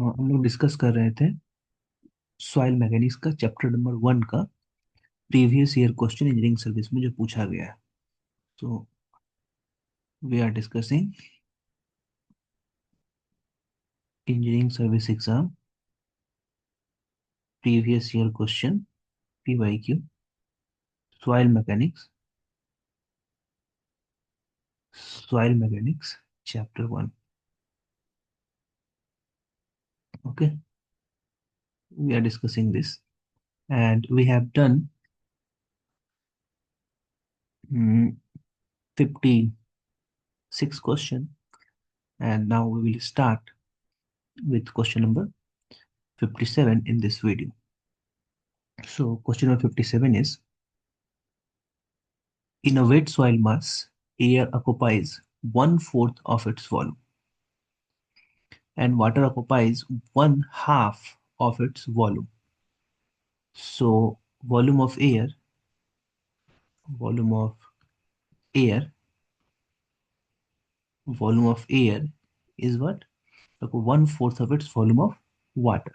हम लोग डिस्कस कर रहे थे सॉइल मैकेनिक्स का चैप्टर नंबर 1 का previous year question engineering service में जो पूछा गया है। तो we are discussing engineering service exam previous year question PYQ soil mechanics chapter 1। Okay, we are discussing this and we have done 56 question, and now we will start with question number 57 in this video. So question number 57 is: in a wet soil mass, air occupies one-fourth of its volume, and water occupies one half of its volume. So, volume of air, volume of air is what? Like one-fourth of its volume of water.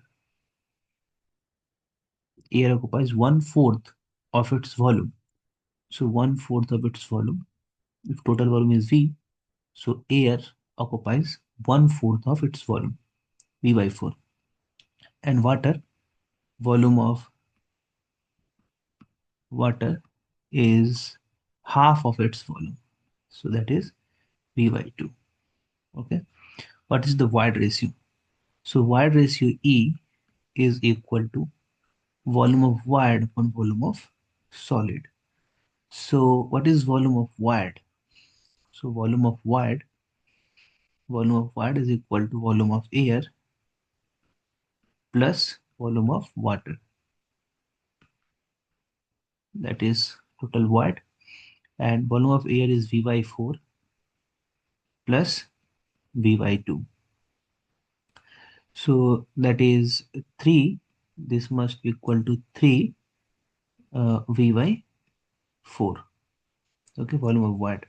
Air occupies one-fourth of its volume. So, one-fourth of its volume. If total volume is V, so air occupies one-fourth of its volume, V by 4. And volume of water is half of its volume. So that is V by 2. Okay. What is the void ratio? So void ratio E is equal to volume of void upon volume of solid. So what is volume of void? So volume of void is equal to volume of air plus volume of water. That is total void, and volume of air is V by 4 plus V by 2. So that is 3. This must be equal to 3 V by 4. Okay, volume of void.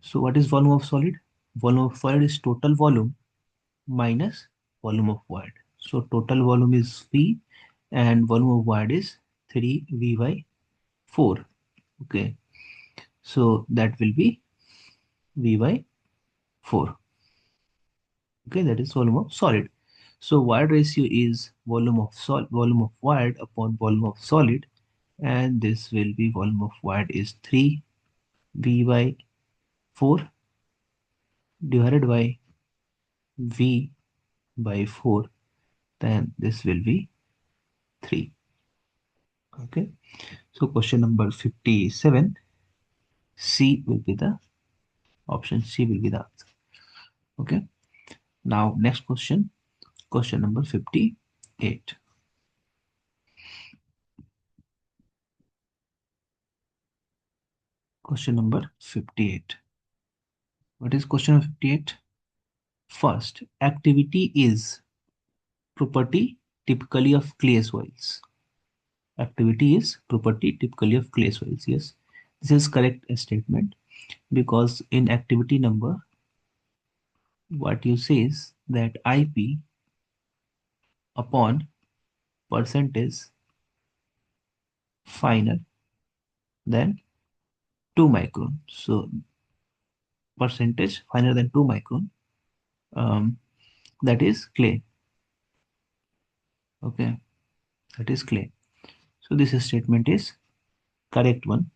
So what is volume of solid? Volume of solid is total volume minus volume of void. So total volume is V and volume of void is 3 V by 4. Okay, so that will be V by 4. Okay, that is volume of solid. So void ratio is volume of void upon volume of solid, and this will be volume of void is 3 V by 4 divided by V by 4, then this will be 3. Okay, so question number 57, C will be the option, C will be the answer. Okay, now next question, question number 58. Question number 58. What is question number 58? First, activity is property typically of clay soils. Activity is property typically of clay soils. Yes, this is correct statement, because in activity number, what you say is that IP upon percentage finer than 2 micron. So percentage finer than 2 micron, um, that is clay. Okay, that is clay. So this statement is correct one.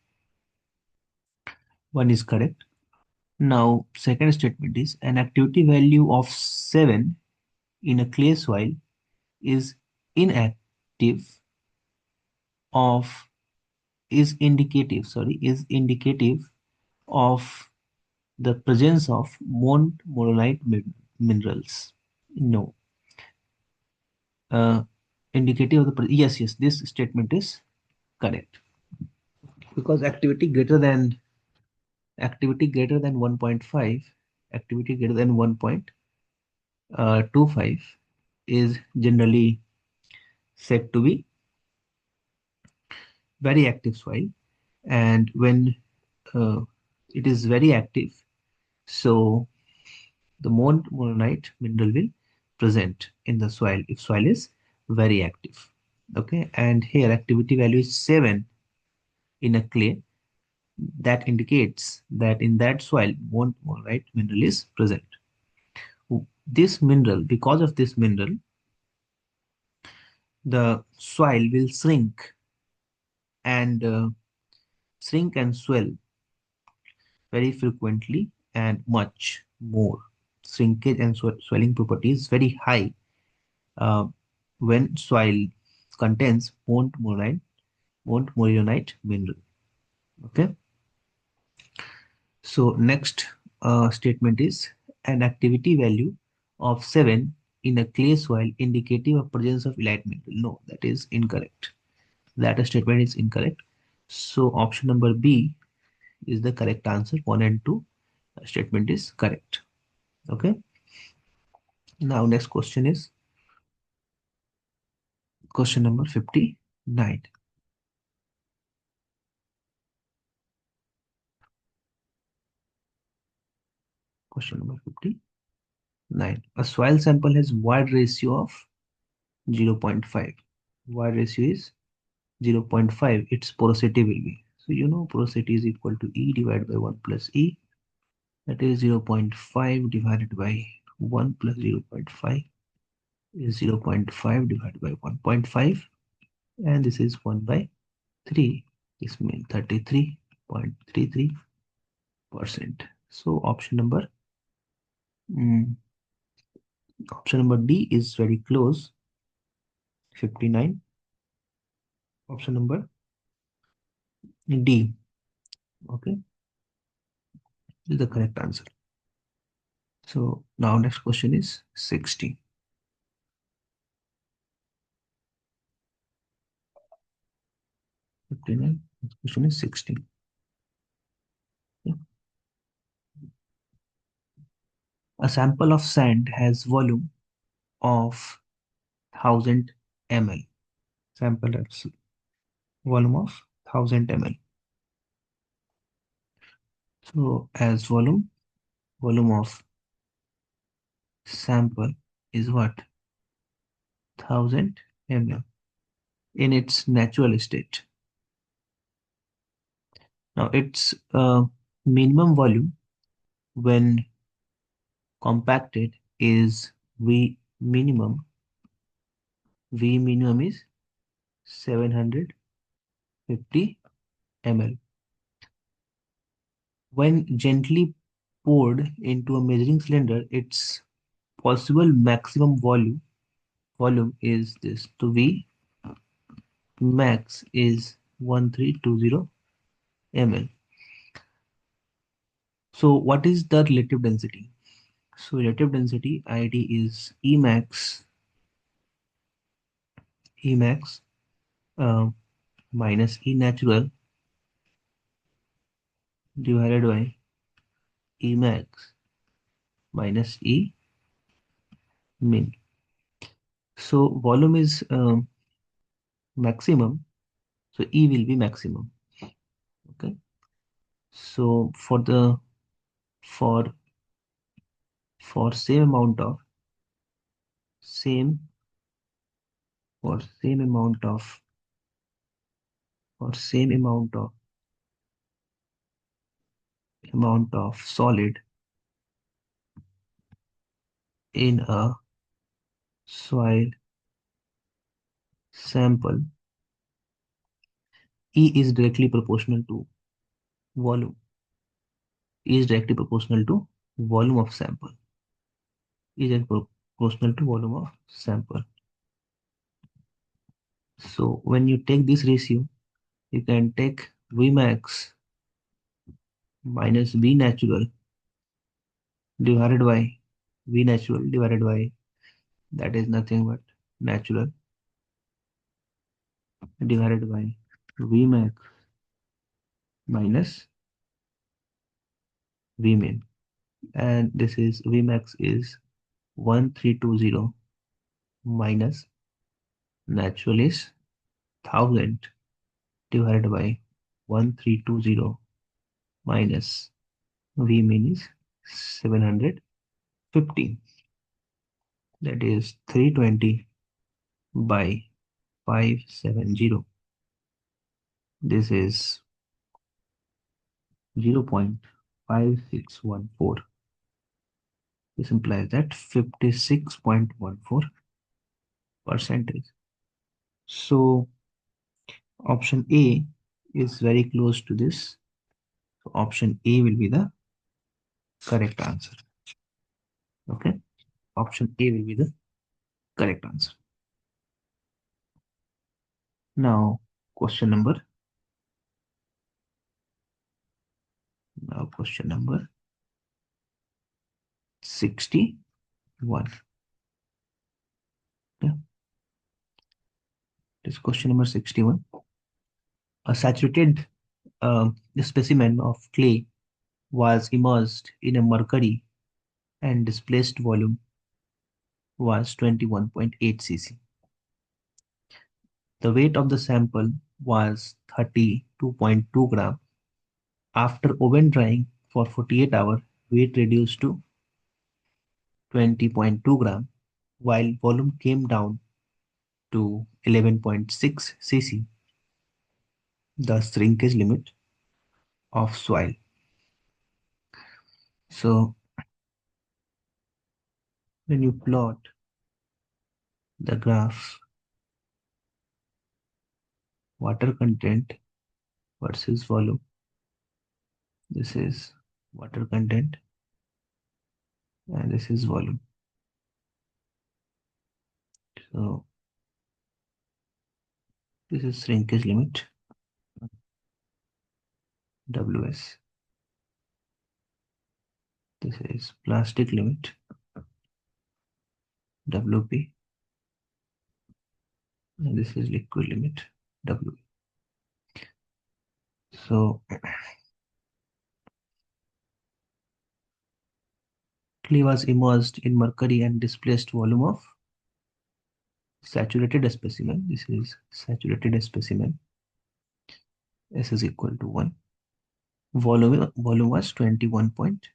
One is correct. Now, second statement is an activity value of 7 in a clay soil is inactive of is indicative of the presence of montmorillonite minerals. No. Uh, Indicative of the yes, this statement is correct, because activity greater than 1.5, activity greater than 1.25 is generally said to be very active soil, and when uh, it is very active, so the montmorillonite mineral will present in the soil if soil is very active. Okay, and here activity value is 7 in a clay. That indicates that in that soil montmorillonite mineral is present. This mineral, because of this mineral, the soil will and shrink and swell very frequently and much more. Shrinkage and swelling property is very high uh, when soil contains montmorillonite mineral. Okay. So next statement is an activity value of 7 in a clay soil indicative of presence of elite mineral. No, that is incorrect. That statement is incorrect. So option number B is the correct answer. 1 and 2 statement is correct. Okay. Now next question is question number 59. Question number 59. A soil sample has void ratio of 0.5. Void ratio is 0.5. Its porosity will be. So you know porosity is equal to E divided by 1 plus E. That is 0.5 divided by 1 plus 0.5 is 0.5 divided by 1.5, and this is 1 by 3. This means 33.33%. So mm, option number D is very close. 59. Option number D. Okay, is the correct answer. So now next question is 60. 59. Next question is 60. Okay. A sample of sand has volume of 1000 ml. Sample has volume of 1000 ml. So as volume of sample is what? 1000 ml in its natural state. Now its minimum volume when compacted is V minimum. V minimum is 750 ml. When gently poured into a measuring cylinder, its possible maximum volume is this. So V max is 1320 ml. So what is the relative density? So relative density ID is Emax uh, minus E natural divided by Emax minus E min. So volume is maximum, so E will be maximum. Okay. So for for same amount of same for same amount of for same amount of solid in a soil sample, E is directly proportional to volume. E is directly proportional to volume of sample. E is directly proportional to volume of sample. So when you take this ratio, you can take Vmax minus V natural divided by V natural divided by, that is nothing but natural, divided by Vmax minus Vmin, and this is Vmax is 1320 minus natural is 1000 divided by 1320 minus Vmin is 750. that is 320 by 570. This is 0.5614. This implies that 56.14 percentage. So option A is very close to this. So option A will be the correct answer. Okay. Option A will be the correct answer. Now question number 61. Yeah. This question number 61. A saturated specimen of clay was immersed in a mercury and displaced volume was 21.8 cc. The weight of the sample was 32.2 gram. After oven drying for 48 hours, weight reduced to 20.2 gram, while volume came down to 11.6 cc, the shrinkage limit of soil. So when you plot the graph, water content versus volume, this is water content and this is volume. So this is shrinkage limit, WS. This is plastic limit, WP. And this is liquid limit, W. So clay was immersed in mercury and displaced volume of saturated specimen. This is saturated specimen. S is equal to 1. Volume was 21.8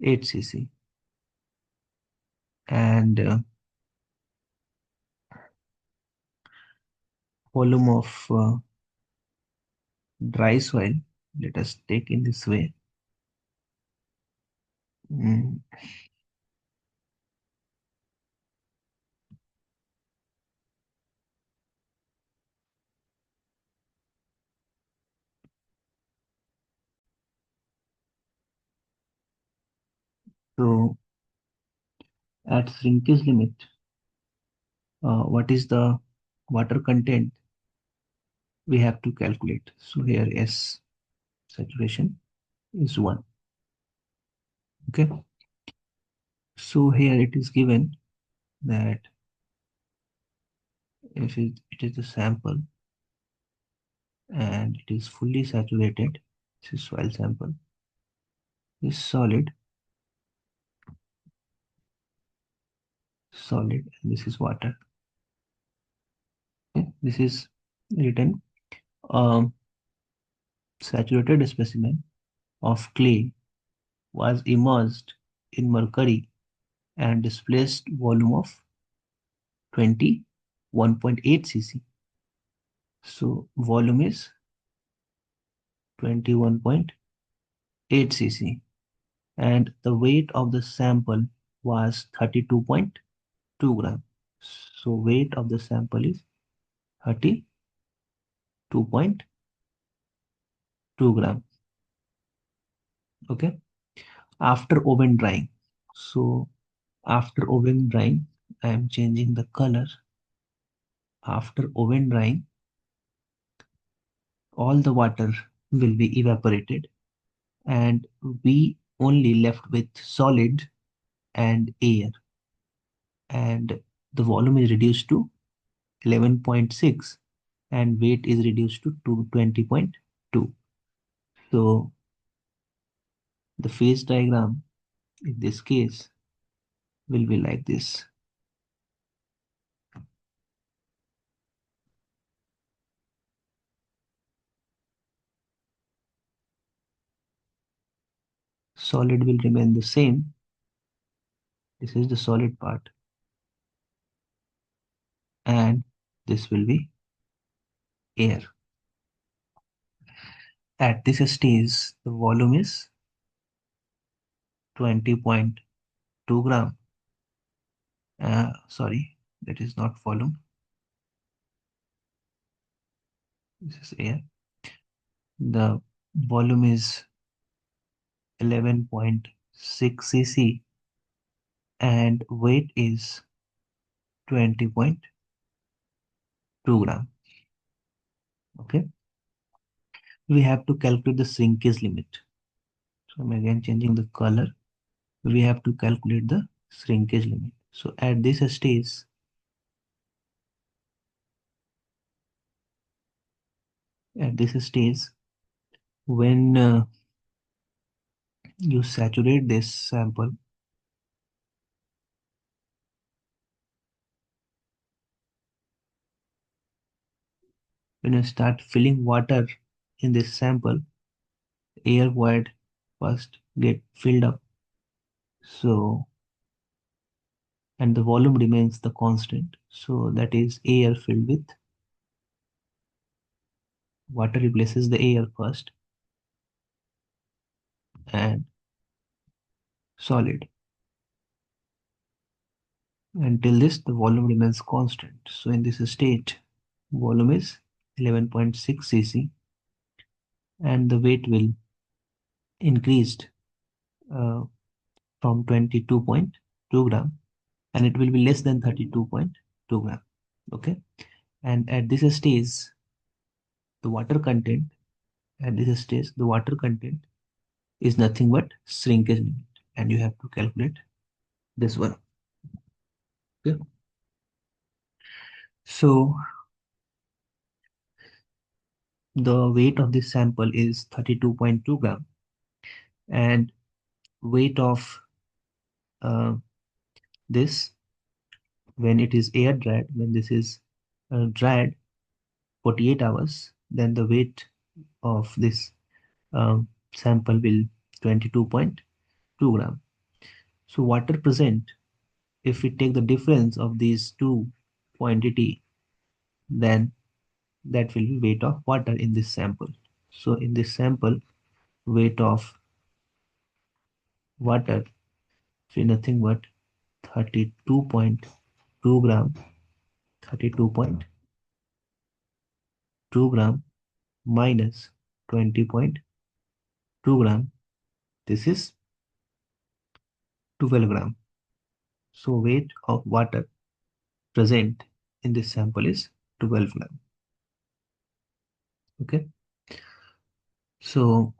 cc. And volume of dry soil, let us take in this way. Mm, So at shrinkage limit, what is the water content we have to calculate? So here S saturation is 1. Okay. So here it is given that if it is a sample and it is fully saturated, this is soil sample, is solid, and this is water. Okay. This is written saturated specimen of clay was immersed in mercury and displaced volume of 21.8 cc. So volume is 21.8 cc and the weight of the sample was 32.2 gram. So weight of the sample is 32.2 gram. Okay. After oven drying. So after oven drying, I am changing the color. After oven drying, all the water will be evaporated and we only left with solid and air, and the volume is reduced to 11.6 and weight is reduced to 20.2. So the phase diagram in this case will be like this. Solid will remain the same This is the solid part, and this will be air. At this stage, the volume is 20.2 gram. Sorry, that is not volume. This is air. The volume is 11.6 cc and weight is 20.2 gram. Okay. We have to calculate the shrinkage limit. So I'm again changing the color. We have to calculate the shrinkage limit. So at this stage, when you saturate this sample, when you start filling water in this sample, air void first get filled up. So, and the volume remains the constant. So that is air filled with water replaces the air first and solid. Until this, the volume remains constant. So in this state, volume is 11.6 cc and the weight will increased uh, from 22.2 gram and it will be less than 32.2 gram. Okay. And at this stage, the water content, the water content is nothing but shrinkage limit. And you have to calculate this one. Okay. So the weight of this sample is 32.2 gram and weight of uh, this when it is air dried, when this is dried 48 hours, then the weight of this sample will 22.2 gram. So water present, if we take the difference of these two quantity, then that will be weight of water in this sample. So in this sample, weight of water is nothing but 32.2 gram, 32.2 gram minus 20.2 gram. This is 12 gram. So weight of water present in this sample is 12 gram. Okay. So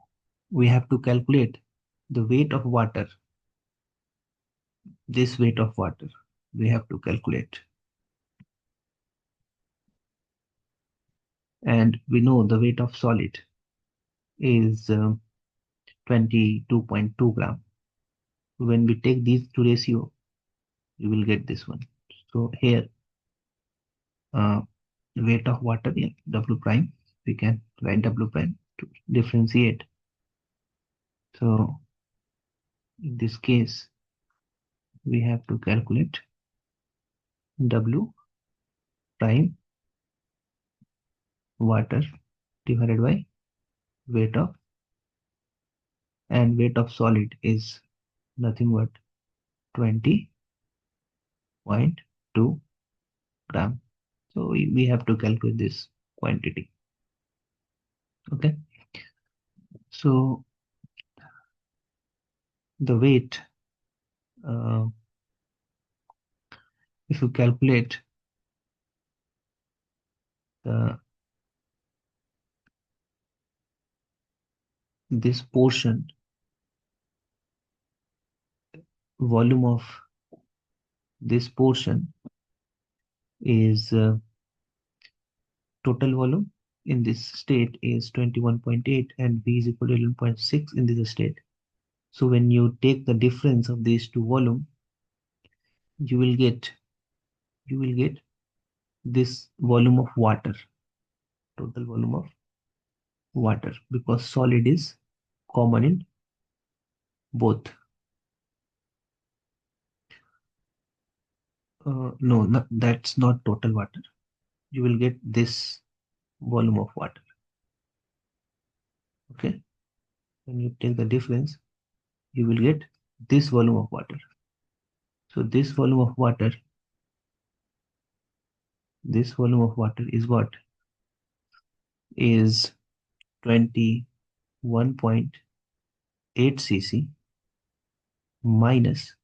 we have to calculate the weight of water. This weight of water we have to calculate. And we know the weight of solid is 22.2 gram. When we take these two ratio, you will get this one. So here, uh, weight of water, yeah, W prime, we can write W prime to differentiate. So in this case, we have to calculate W prime water divided by weight of, and weight of solid is nothing but 20.2 gram. So we have to calculate this quantity. Okay. So the weight, uh, if you calculate the this portion, volume of this portion is total volume in this state is 21.8 and V is equal to 11.6 in this state. So when you take the difference of these two volume, you will get this volume of water, total volume of water, because solid is common in both. No, that's not total water. You will get this volume of water. Okay. When you take the difference, you will get this volume of water. So this volume of water is what? Is 21.8 cc minus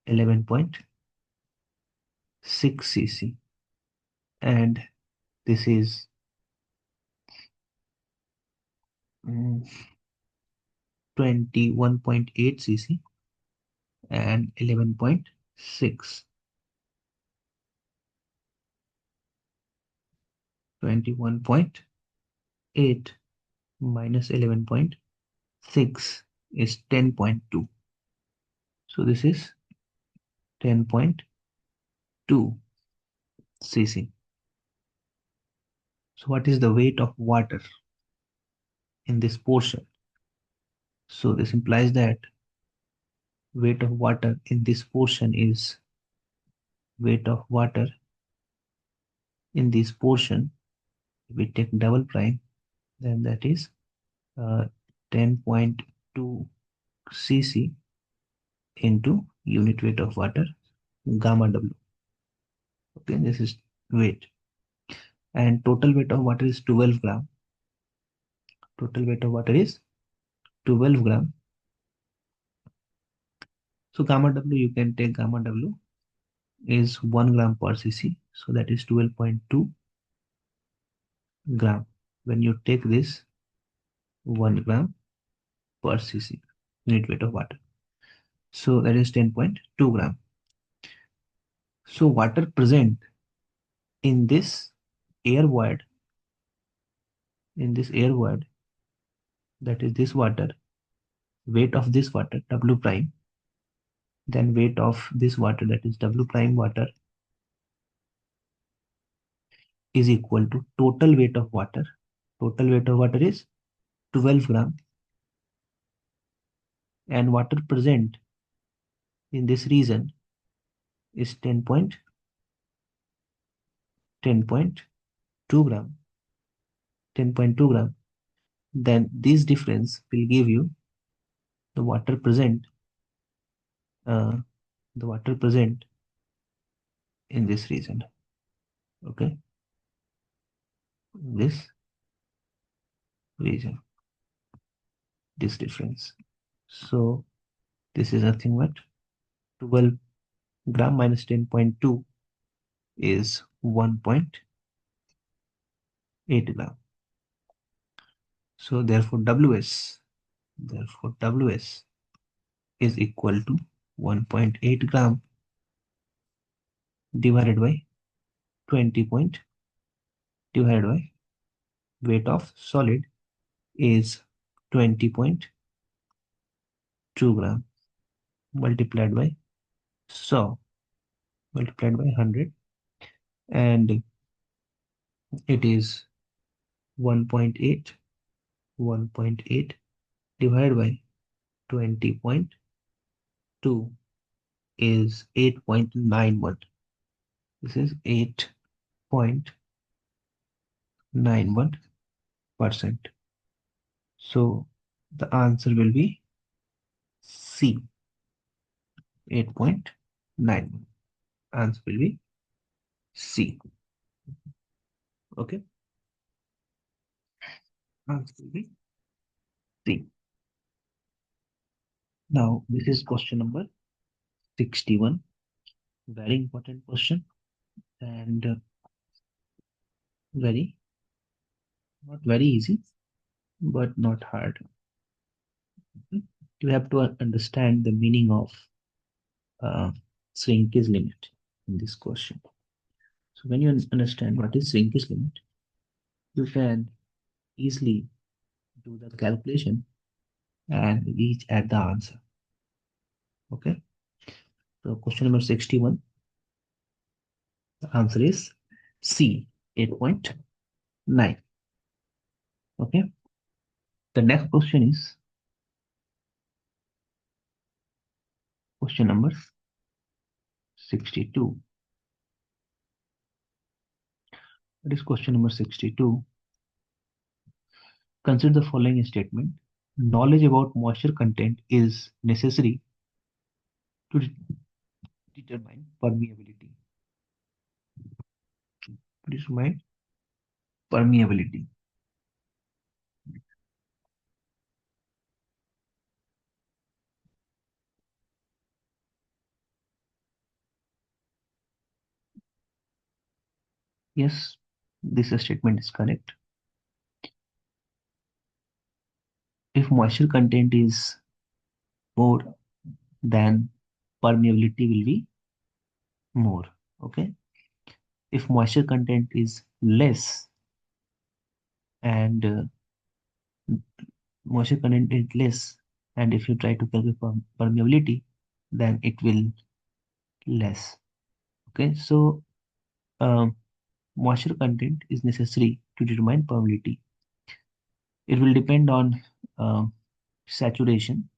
11.6 cc, and this is 21.8 cc and 11.6. 21.8 minus 11.6 is 10.2. So this is 10.2 cc. So what is the weight of water in this portion? So this implies that weight of water in this portion is weight of water in this portion. If we take double prime, then that is 10.2 cc into unit weight of water gamma w. Okay, this is weight, and total weight of water is 12 gram. Total weight of water is 12 gram. So gamma w, you can take gamma w is 1 gram per cc, so that is 12.2 gram. When you take this 1 gram per cc unit weight of water, so that is 10.2 gram. So water present in this air void, that is this water, weight of this water w prime, then weight of this water, that is w prime water, is equal to total weight of water. Total weight of water is 12 gram, and water present in this region is 10.2 gram. 10.2 gram. Then this difference will give you the water present, uh, the water present in this region. Okay, this region, this difference. So this is nothing but 12 gram minus 10.2 is 1.8 gram. So therefore ws is equal to 1.8 gram divided by 20 point divided by weight of solid is 20.2 gram multiplied by so multiplied by 100, and it is 1.8 1.8 divided by 20.2 is 8.91. This is 8.91%. So the answer will be C, 8.91. Answer will be C. Okay, answer will be C. Now this is question number 61. Very important question, and very not very easy, but not hard. You have to understand the meaning of uh, shrinkage limit in this question. So when you understand what is shrinkage limit, you can easily do the calculation and reach at the answer. Okay. So question number 61, the answer is C, 8.9. Okay. The next question is question number 62. That is question number 62. Consider the following statement. Knowledge about moisture content is necessary to determine permeability. Determine permeability. Yes, this statement is correct. If moisture content is more, then permeability will be more. Okay. If moisture content is less and moisture content is less, and if you try to calculate permeability, then it will less. Okay. So moisture content is necessary to determine permeability. It will depend on um saturation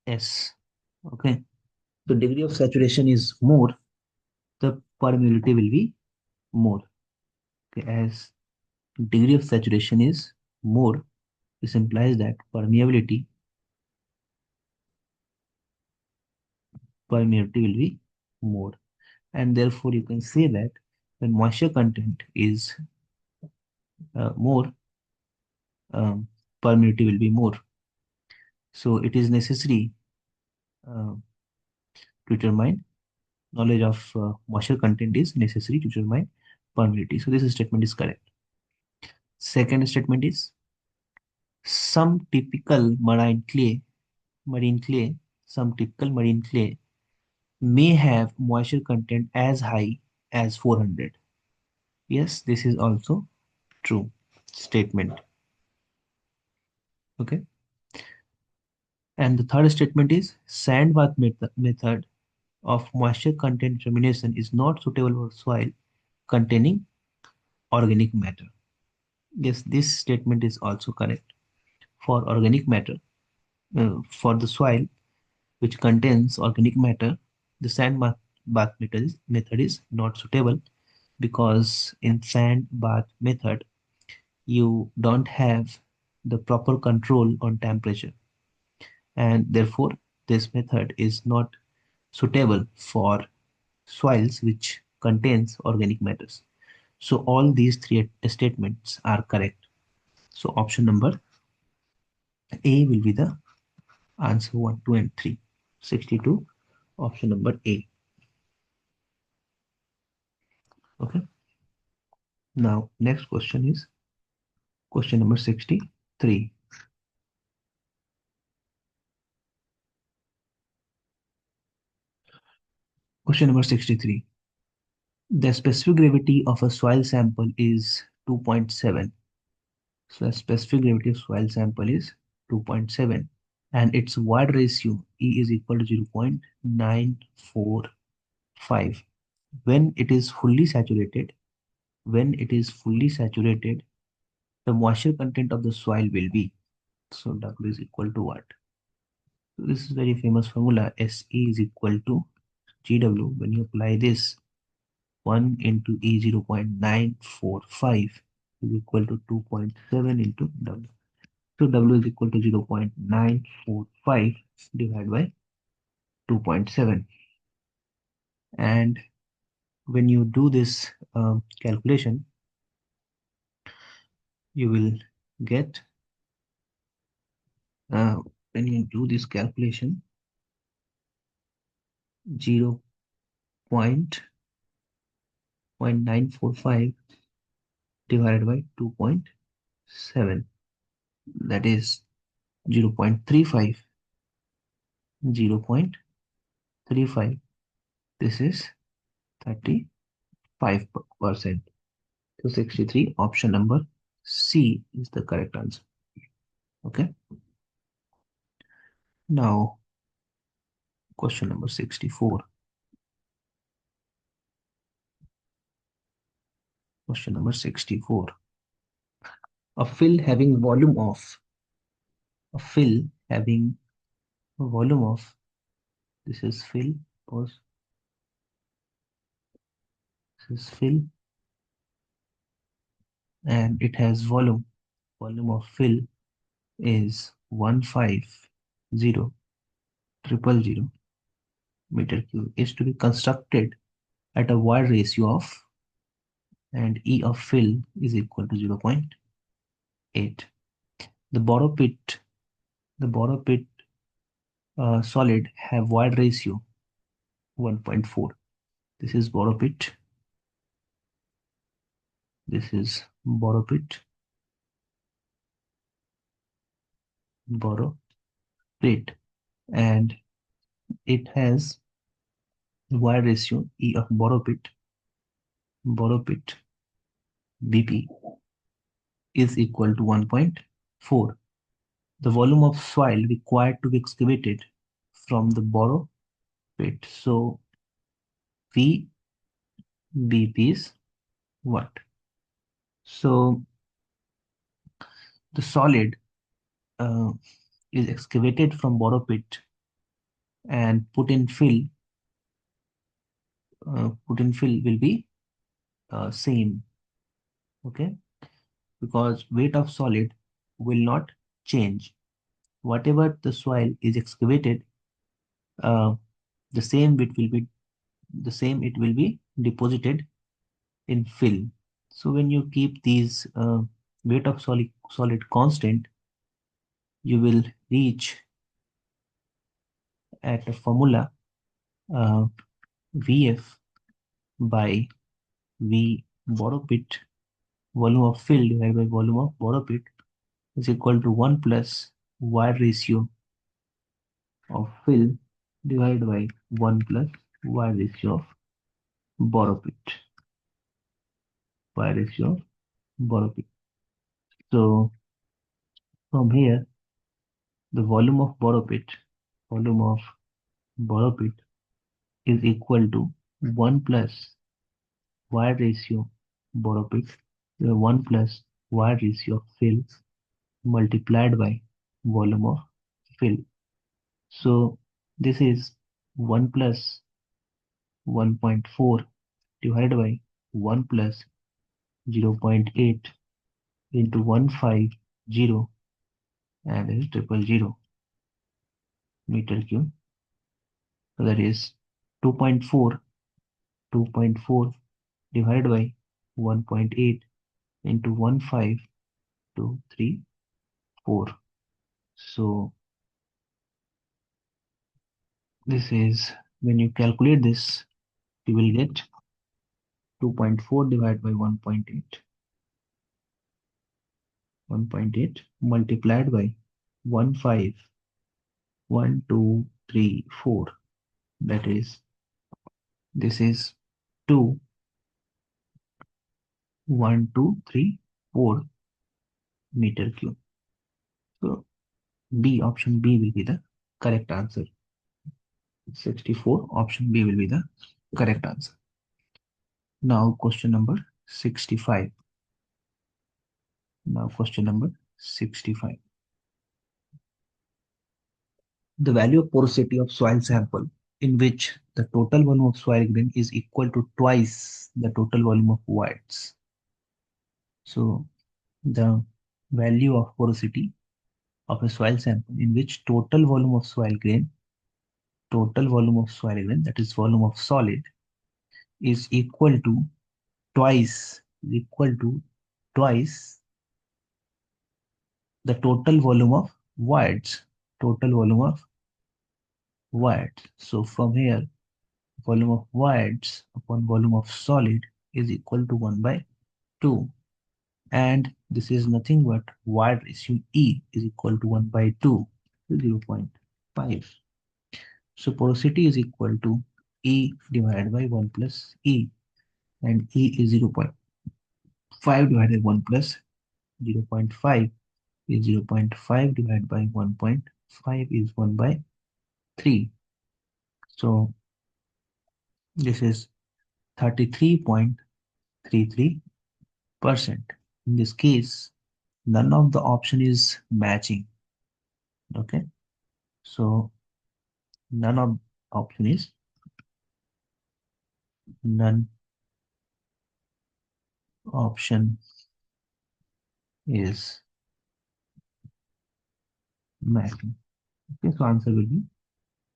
S. Okay. The degree of saturation is more, the permeability will be more. Okay. As degree of saturation is more, this implies that permeability will be more, and therefore you can say that when moisture content is more, um, permeability will be more. So it is necessary uh, to determine knowledge of moisture content is necessary to determine permeability. So this statement is correct. Second statement is some typical marine clay, some typical marine clay may have moisture content as high as 400. Yes, this is also true statement. Okay. And the third statement is sand bath method of moisture content determination is not suitable for soil containing organic matter. Yes, this statement is also correct. For organic matter, for the soil which contains organic matter, the bath method is not suitable, because in sand bath method you don't have the proper control on temperature, and therefore this method is not suitable for soils which contains organic matters. So all these three statements are correct. So option number A will be the answer 1, 2 and 3. 62, option number A. Okay. Now next question is question number 63. Question number 63. The specific gravity of a soil sample is 2.7. So the specific gravity of soil sample is 2.7, and its void ratio E is equal to 0.945. When it is fully saturated, when it is fully saturated, the moisture content of the soil will be, so W is equal to what? So this is very famous formula, SE is equal to GW. When you apply this, 1 into E 0.945 is equal to 2.7 into W. So W is equal to 0.945 divided by 2.7. And when you do this calculation, you will get, uh, when you do this calculation, 0.945 divided by 2.7, that is 0.35. 0.35, this is 35%. So 63, option number C is the correct answer. Okay. Now question number 64. Question number 64. A fill having volume of, a fill having a volume of, this is fill, pause, This is fill, and it has volume. Volume of fill is 150,000 meter cube, is to be constructed at a void ratio of, and E of fill is equal to 0.8. The borrow pit, the borrow pit solid have void ratio 1.4. This is borrow pit. This is borrow pit, borrow pit, and it has void ratio E of borrow pit BP is equal to 1.4. The volume of soil required to be excavated from the borrow pit. So VBP is what? So the solid uh, is excavated from borrow pit and put in fill will be same, okay, because weight of solid will not change. Whatever the soil is excavated, uh, the same it will be deposited in fill. So when you keep these weight of solid constant, you will reach at a formula, uh, VF by V borrow pit volume of fill divided by volume of borrow pit is equal to 1 plus Y ratio of fill divided by 1 plus Y ratio of borrow pit. Y ratio of borrow pit. So from here, the volume of borrow pit is equal to 1 plus Y ratio borrow pit, 1 plus Y ratio of fill multiplied by volume of fill. So this is 1 plus 1.4 divided by 1 plus 0.8 into 150, and is 000 meter cube. So that is 2.4 divided by 1.8 into 15234. So this is, when you calculate this, you will get 2.4 divided by 1.8 multiplied by 151,234. That is, this is 21234 meter cube. So B, option B will be the correct answer. 64, option B will be the correct answer. Now question number 65. Now question number 65. The value of porosity of soil sample in which the total volume of soil grain is equal to twice the total volume of voids. So the value of porosity of a soil sample in which total volume of soil grain, that is volume of solid, is equal to twice the total volume of voids. Total volume of voids. So from here, volume of voids upon volume of solid is equal to 1 by 2. And this is nothing but void ratio E is equal to 1 by 2, 0.5. So porosity is equal to E divided by 1 plus E, and E is 0.5 divided by 1 plus 0.5 is 0.5 divided by 1.5 is 1 by 3. So this is 33.33%. In this case, none of the option is matching. Okay, so none of option is none Option is matching. Okay, so answer will be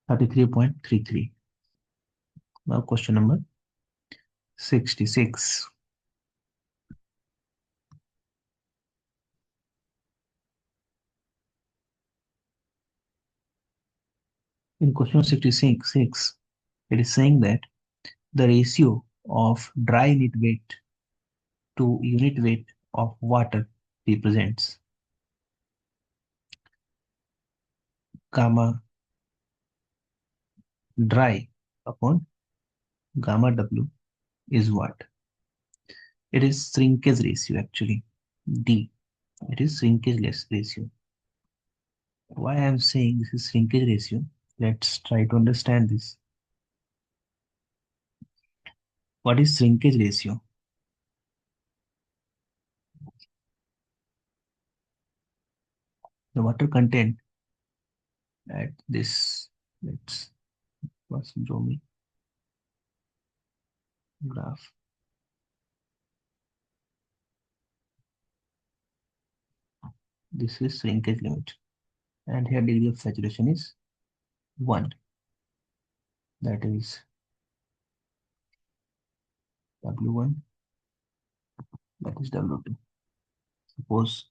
33.33. Now question number 66. In question 66, it is saying that the ratio of dry unit weight to unit weight of water represents gamma dry upon gamma W is what? It is shrinkage ratio actually. D. It is shrinkage ratio. Why I am saying this is shrinkage ratio? Let's try to understand this. What is shrinkage ratio? The water content at this, let's first draw me graph. This is shrinkage limit, and here degree of saturation is 1. That is W1, that is W2. Suppose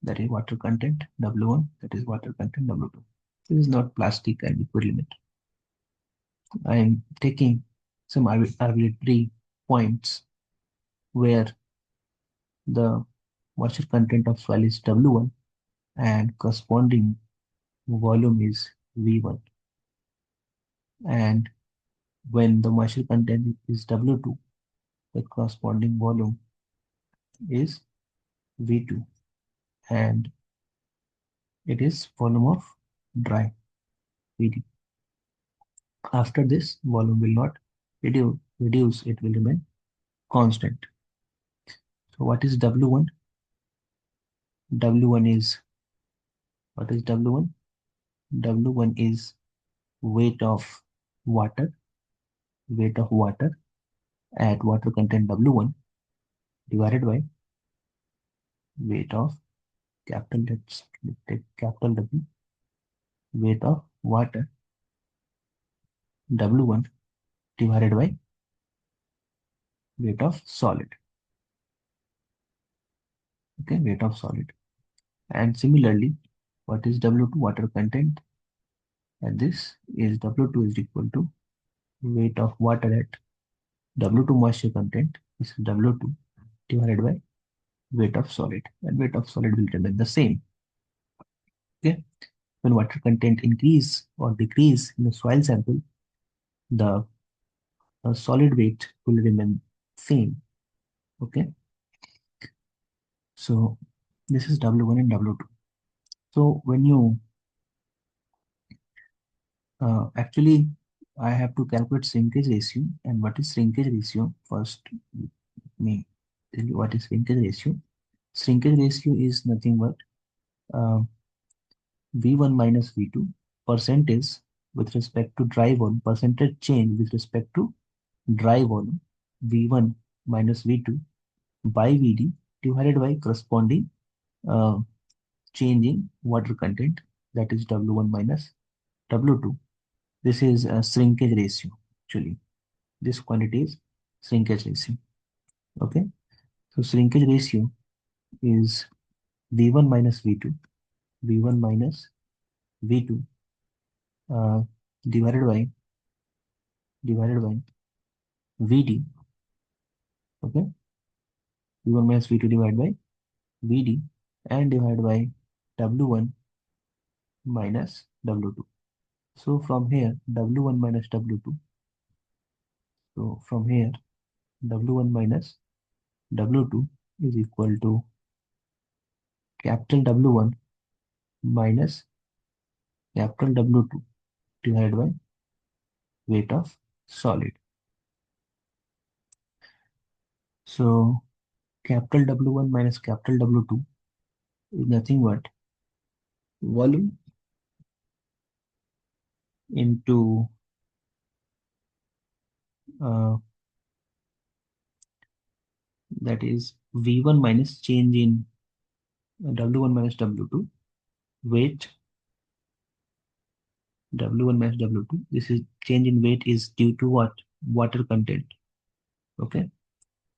that is water content W1, that is water content W2. This is not plastic and liquid limit. I am taking some arbitrary points where the moisture content of soil is W1 and corresponding volume is V1. And when the moisture content is W2, the corresponding volume is V2, and it is volume of dry VD. After this, volume will not reduce, it will remain constant. So what is W1? W1 is, what is W1? W1 is weight of water, weight of water at water content W1 divided by weight of capital, let's take capital W, weight of water W1 divided by weight of solid. Okay, weight of solid. And similarly, what is W2? Water content, and this is W2 is equal to weight of water at W2 moisture content, this is W2 divided by weight of solid, and weight of solid will remain the same. Okay, when water content increase or decrease in the soil sample, the solid weight will remain same. Okay, so this is W1 and W2. So when you actually, I have to calculate shrinkage ratio. And what is shrinkage ratio? First, me tell you what is shrinkage ratio. Shrinkage ratio is nothing but uh, V1 minus V2 percentage with respect to dry volume, percentage change with respect to dry volume, V1 minus V2 by VD divided by corresponding uh, change in water content, that is W1 minus W2. This is a shrinkage ratio actually. This quantity is shrinkage ratio. Okay, so shrinkage ratio is V1 minus V2, V1 minus V2 uh, divided by VD. Okay, V1 minus V2 divided by VD and divided by W1 minus W2. So from here W1 minus W2. So from here W1 minus W2 is equal to capital W1 minus capital W2 divided by weight of solid. So capital W1 minus capital W2 is nothing but volume into that is V1 minus change in W1 minus W2, weight W1 minus W2. This is change in weight is due to what? Water content. Okay.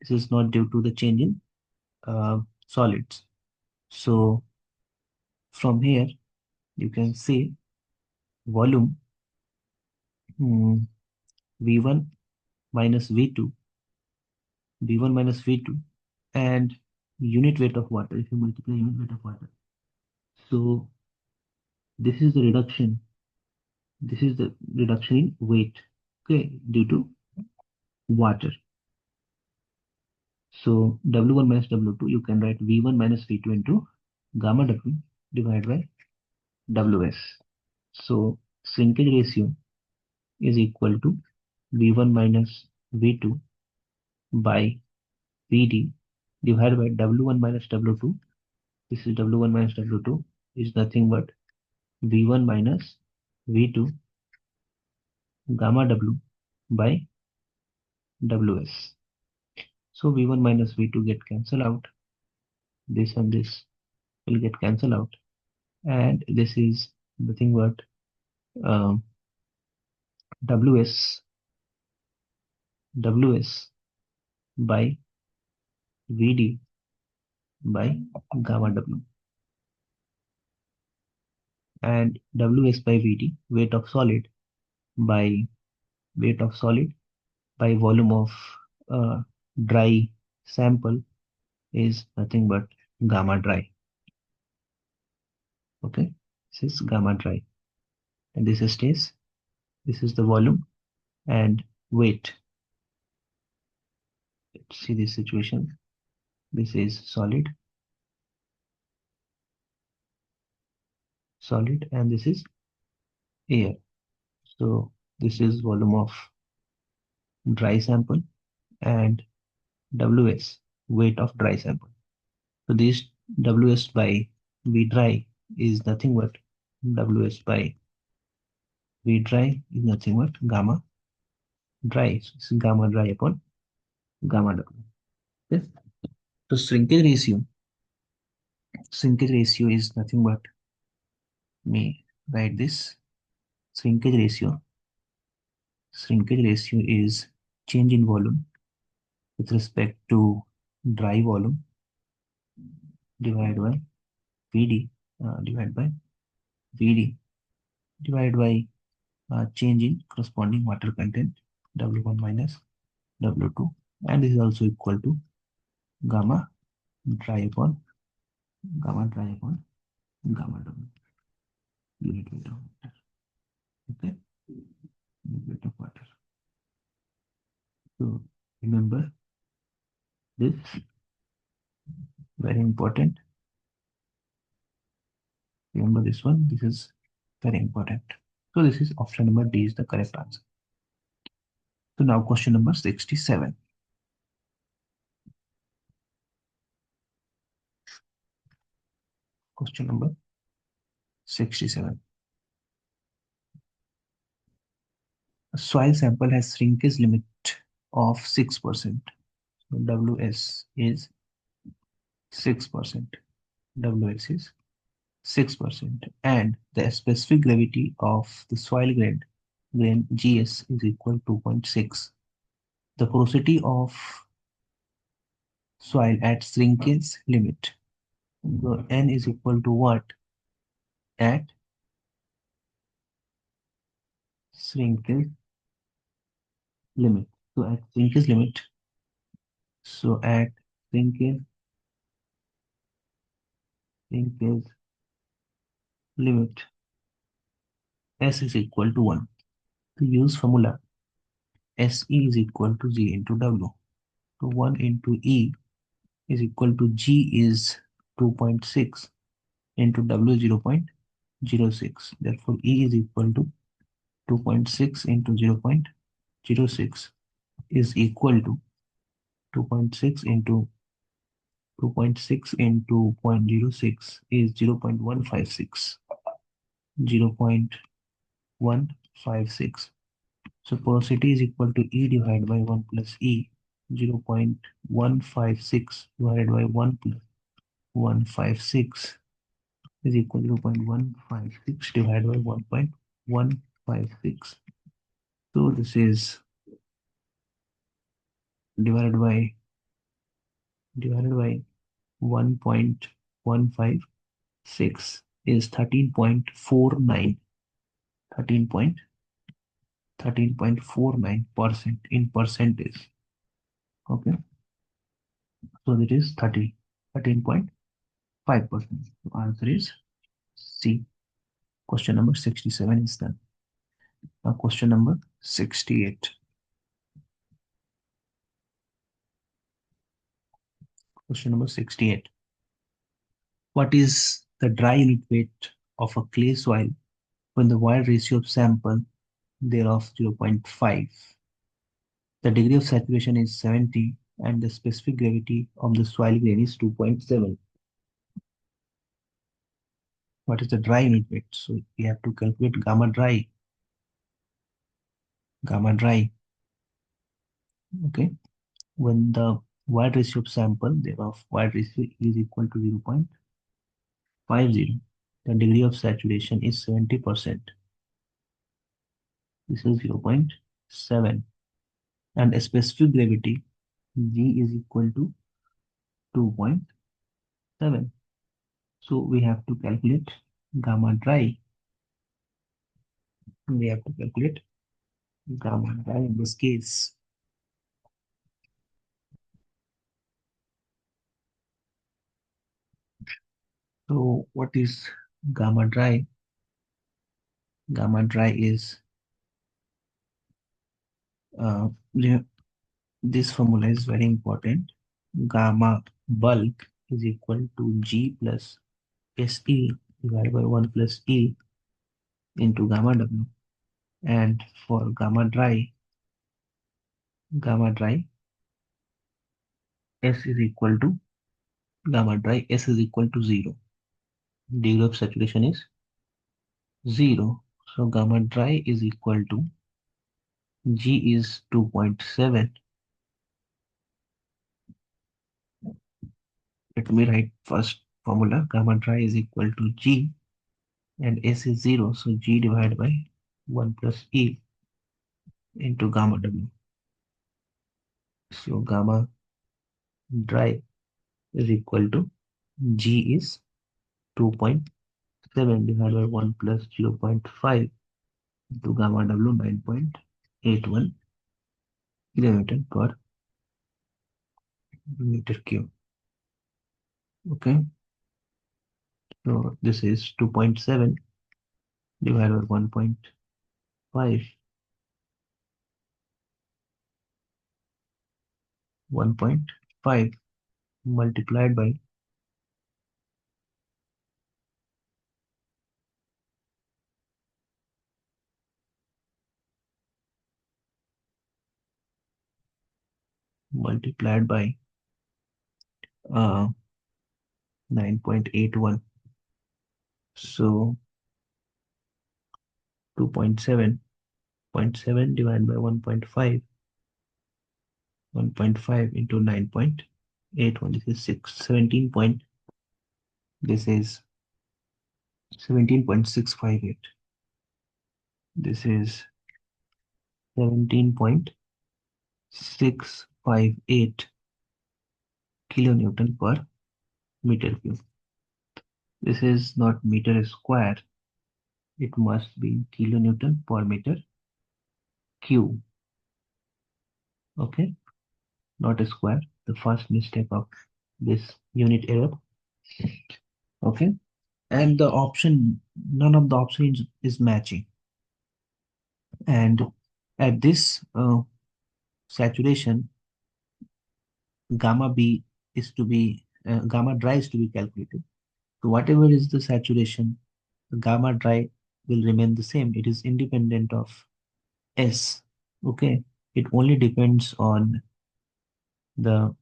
This is not due to the change in solids. So from here you can see volume V1 minus V2, V1 minus V2, and unit weight of water. If you multiply unit weight of water, so this is the reduction. This is the reduction in weight. Okay, due to water. So W1 minus W2, you can write V1 minus V2 into gamma W divided by WS. So shrinkage ratio is equal to V1 minus V2 by VD divided by W1 minus W2. This is W1 minus W2 is nothing but V1 minus V2 gamma W by WS. So V1 minus V2 get cancelled out. This and this will get cancelled out. And this is nothing but um, WS by VD by gamma W. And WS by VD, weight of solid by volume of uh, dry sample is nothing but gamma dry. Okay, this is gamma dry, and this stays. This is the volume and weight. Let's see this situation. This is solid, and this is air. So this is volume of dry sample and WS, weight of dry sample. So this WS by V dry is nothing but WS by V dry is nothing but gamma dry. So this is gamma dry upon gamma W. Okay. So shrinkage ratio is nothing but, me write this, shrinkage ratio. Shrinkage ratio is change in volume with respect to dry volume divided by VD divided by VD divided by change in corresponding water content W1 minus W2, and this is also equal to gamma dry upon gamma W, unit weight of water. Okay, unit weight of water. So remember this, very important. Remember this one. This is very important. So this is option number D is the correct answer. So now question number 67. Question number 67. A soil sample has shrinkage limit of 6%. So WS is 6%. WS is 6%. And the specific gravity of the soil grain GS is equal to 2.6. The porosity of soil at shrinkage limit. So N is equal to what? At shrinkage limit. So at shrinkage limit, so at shrinkage limit, S is equal to 1. To use formula, SE is equal to G into W. So 1 into E is equal to G is 2.6 into W 0.06. Therefore, E is equal to 2.6 into 0.06 is equal to 2.6 into 0.06 is 0.156. 0.156. So porosity is equal to E divided by 1 plus E. 0.156 divided by 1 plus 156 is equal to 0.156 divided by 1.156. So this is divided by 1.156 is 13.49, 13.49% in percentage. Okay, so that is 13.5%. So answer is C. Question number 67 is done. Now question number 68. Question number 68. What is the dry unit weight of a clay soil when the wide ratio of sample thereof 0.5? The degree of saturation is 70 and the specific gravity of the soil grain is 2.7. What is the dry unit weight? So we have to calculate gamma dry. Gamma dry. Okay. When the wide ratio of sample thereof wide ratio is equal to 0.50, the degree of saturation is 70%. This is 0.7. And a specific gravity G is equal to 2.7. So we have to calculate gamma dry. We have to calculate gamma dry in this case. So what is gamma dry? Gamma dry is uh, this formula is very important. Gamma bulk is equal to G plus SE divided by 1 plus E into gamma W. And for gamma dry S is equal to gamma dry S is equal to 0. Degree of saturation is 0. So gamma dry is equal to G is 2.7. Let me write first formula. Gamma dry is equal to G and S is 0. So G divided by 1 plus E into gamma W. So gamma dry is equal to G is 2.7 divided by 1 plus 0.5 into gamma W 9.81 kilonewton per meter cube. Okay, so this is 2.7 divided by 1.5, 1.5 multiplied by 9.81. So 2.7 divided by 1.5, 1.5 into 9.81. This is 17 point. This is 17.658. This is 17.658 kilonewton per meter cube. This is not meter square. It must be kilonewton per meter cube. Okay, not a square. The first mistake of this unit error. Okay, and the option, none of the options is matching. And at this saturation, gamma B is to be gamma dry is to be calculated. So whatever is the saturation, the gamma dry will remain the same. It is independent of S. Okay, it only depends on the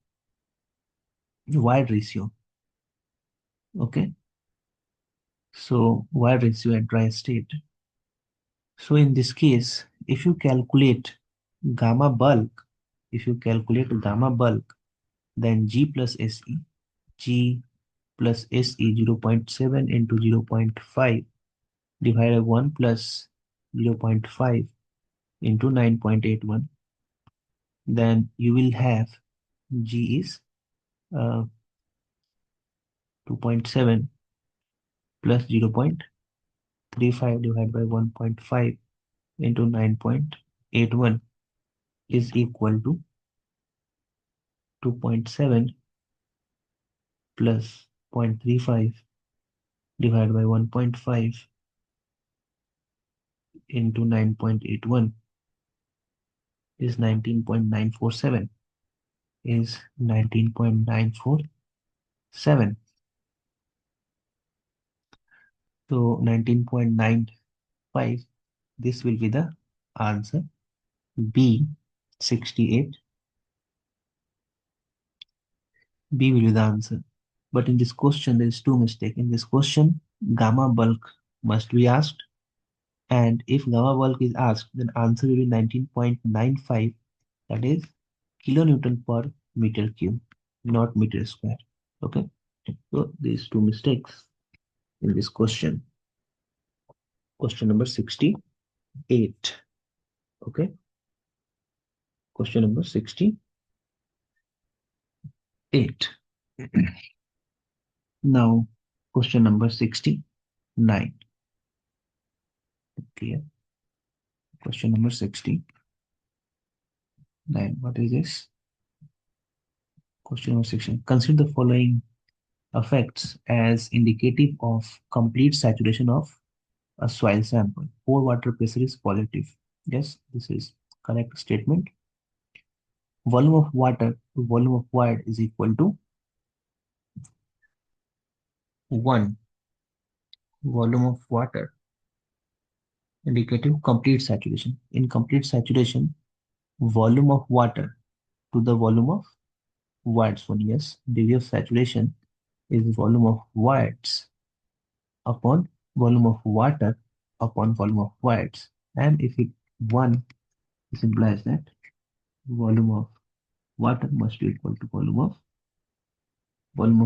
wide ratio. Okay, so wide ratio at dry state. So in this case, if you calculate gamma bulk, if you calculate gamma bulk, then G plus SE, G plus SE 0.7 into 0.5 divided by 1 plus 0.5 into 9.81, then you will have G is 2.7 plus 0.35 divided by 1.5 into 9.81 is equal to 2.7 plus 0.35 divided by 1.5 into 9.81 is 19.947 is 19.947. So 19.95, this will be the answer. B 68. B will be the answer. But in this question, there is two mistakes. In this question, gamma bulk must be asked. And if gamma bulk is asked, then answer will be 19.95, that is kilonewton per meter cube, not meter square. Okay. So these two mistakes in this question. Question number 68. Okay. Question number 68. Now, question number 69. Clear? Question number 69. What is this? Question number 16. Consider the following effects as indicative of complete saturation of a soil sample. Pore water pressure is positive. Yes, this is correct statement. Volume of water to volume of void is equal to 1. Volume of water indicative complete saturation. In complete saturation, volume of water to the volume of voids. One, yes, degree of saturation is volume of voids upon volume of water upon volume of voids. And if it 1, this implies that volume of water must be equal to volume of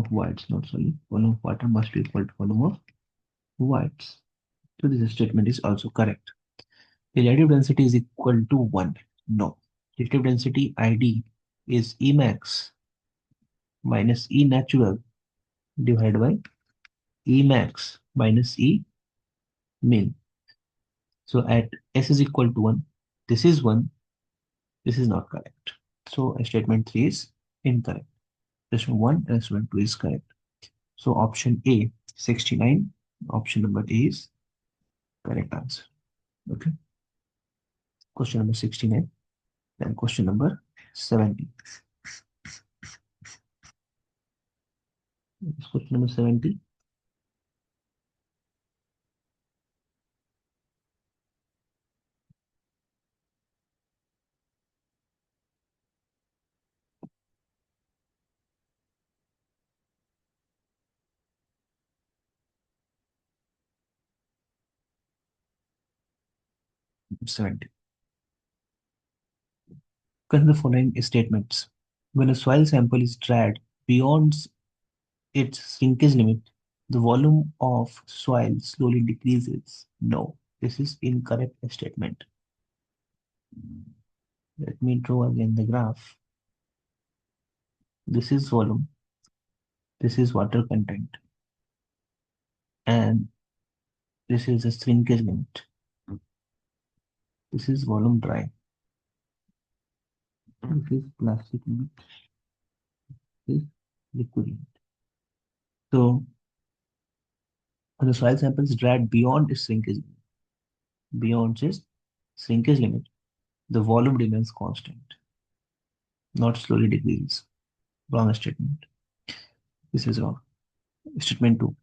voids, not sorry, volume of water must be equal to volume of voids. So this statement is also correct. The relative density is equal to 1. No. Relative density ID is E max minus E natural divided by E max minus E min. So at S is equal to 1, this is 1, this is not correct. So statement 3 is incorrect. Statement 1 and statement 2 is correct. So option A, 69, option number A is correct answer. Okay. Question number 69. Then question number 70. Question number 70. 70. Consider the following statements. When a soil sample is dried beyond its shrinkage limit, the volume of soil slowly decreases. No, this is incorrect statement. Let me draw again the graph. This is volume, this is water content, and this is the shrinkage limit. This is volume dry. This is plastic limit. This is liquid limit. So when the soil sample is dried beyond its shrinkage limit, the volume remains constant, not slowly decreases. Wrong statement. This is wrong. Statement 2.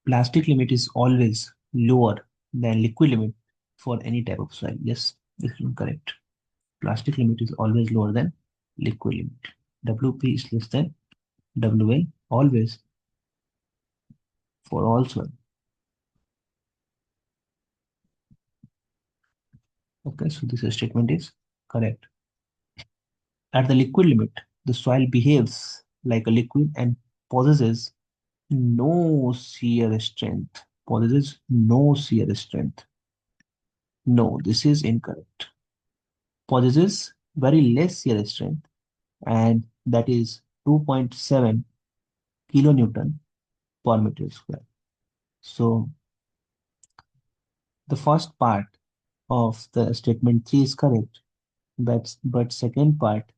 Plastic limit is always lower than liquid limit for any type of soil. Yes, this is incorrect. Plastic limit is always lower than liquid limit. WP is less than WA always for all soil. Okay, so this statement is correct. At the liquid limit, the soil behaves like a liquid and possesses no shear strength. Possesses no shear strength. No, this is incorrect. Possesses very less shear strength, and that is 2.7 kilonewton per meter square. So the first part of the statement 3 is correct, but second part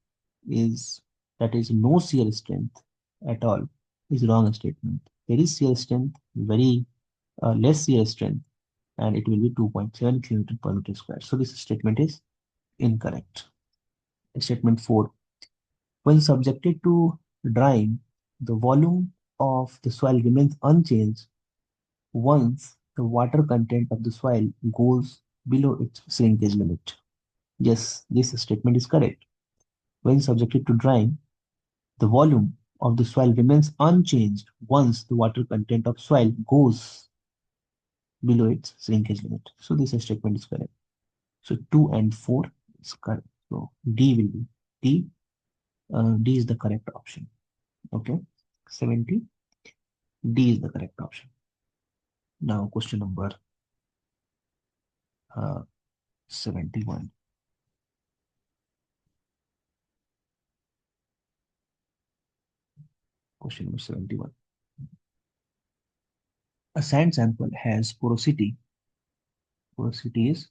is that is no shear strength at all is wrong statement. There is shear strength, very less shear strength, and it will be 2.7 kilonewton per meter square. So this statement is incorrect. Statement 4. When subjected to drying, the volume of the soil remains unchanged once the water content of the soil goes below its shrinkage limit. Yes, this statement is correct. When subjected to drying, the volume of the soil remains unchanged once the water content of soil goes below its shrinkage limit. So this statement is correct. So 2 and 4 is correct. So D will be D. D is the correct option. Okay. 70. D is the correct option. Now question number uh, 71. Question number 71. A sand sample has porosity. Porosity is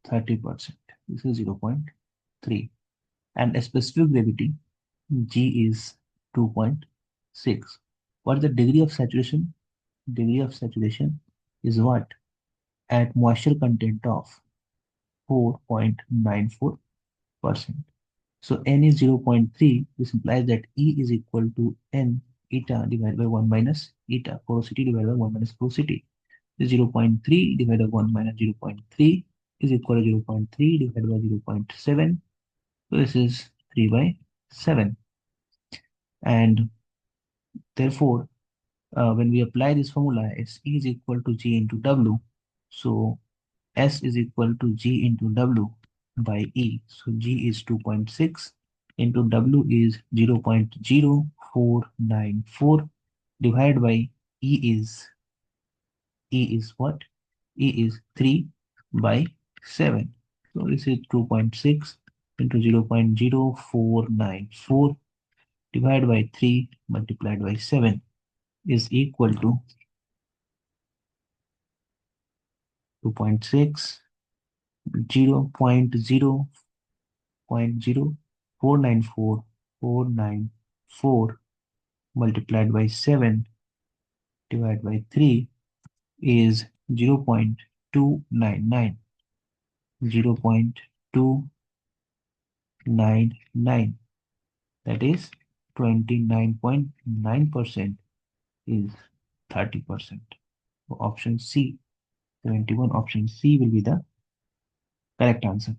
30%. This is 0.3. And a specific gravity G is 2.6. What is the degree of saturation? Degree of saturation is what? At moisture content of 4.94%. So N is 0.3. This implies that E is equal to N eta divided by 1 minus eta. Porosity divided by 1 minus porosity. 0.3 divided by 1 minus 0.3 is equal to 0.3 divided by 0.7. So this is 3 by 7. And therefore, when we apply this formula, S E is equal to G into W. So S is equal to G into W by E. So G is 2.6 into W is 0.0494 divided by E is what? E is 3 by 7. So this is 2.6 into 0.0494 divided by 3 multiplied by 7 is equal to 2.6, 0.0.0494 multiplied by 7 divided by 3 is 0.299. 0.299. That is 29.9% is 30%. So option C, 71, option C will be the correct answer.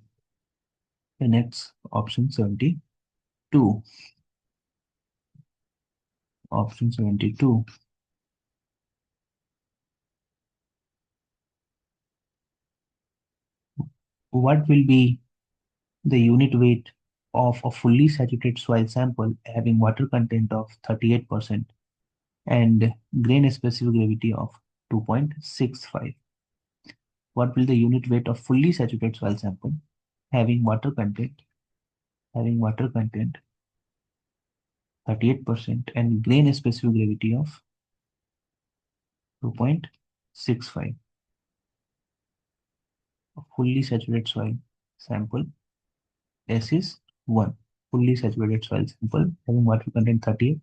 The next option 72. Option 72. What will be the unit weight of a fully saturated soil sample having water content of 38% and grain specific gravity of 2.65? What will the unit weight of fully saturated soil sample having water content 38% and grain specific gravity of 2.65? A fully saturated soil sample S is 1. Fully saturated soil sample having water content 38.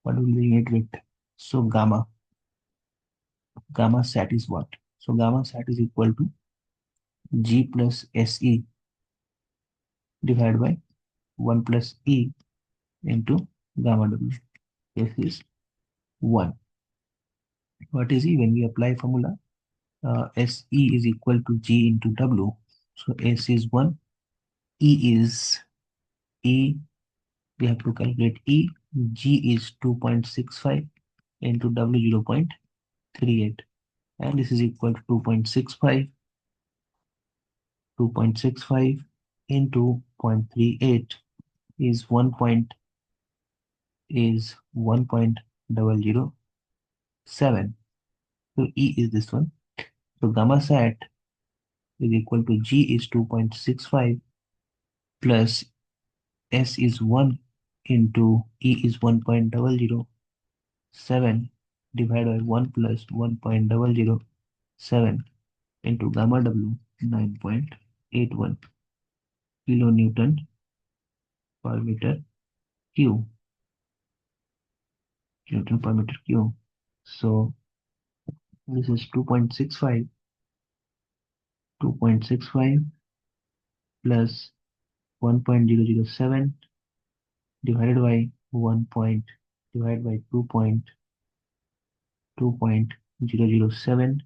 What will be the unit weight? So gamma sat is what? So gamma sat is equal to G plus SE divided by 1 plus E into gamma W. S is 1. What is E? When we apply formula, SE is equal to G into W. So S is 1. E is E. We have to calculate E. G is 2.65 into W 0.38. And this is equal to 2.65. into 0.38 is 1.007. So E is this one. So gamma sat is equal to G is 2.65 plus S is 1 into E is 1.007 divided by 1 plus 1.007 into gamma W 9.81 kilonewton per meter cube. Newton per meter cube. So this is 2.65 plus 1.007 divided by 1 point divided by 2.007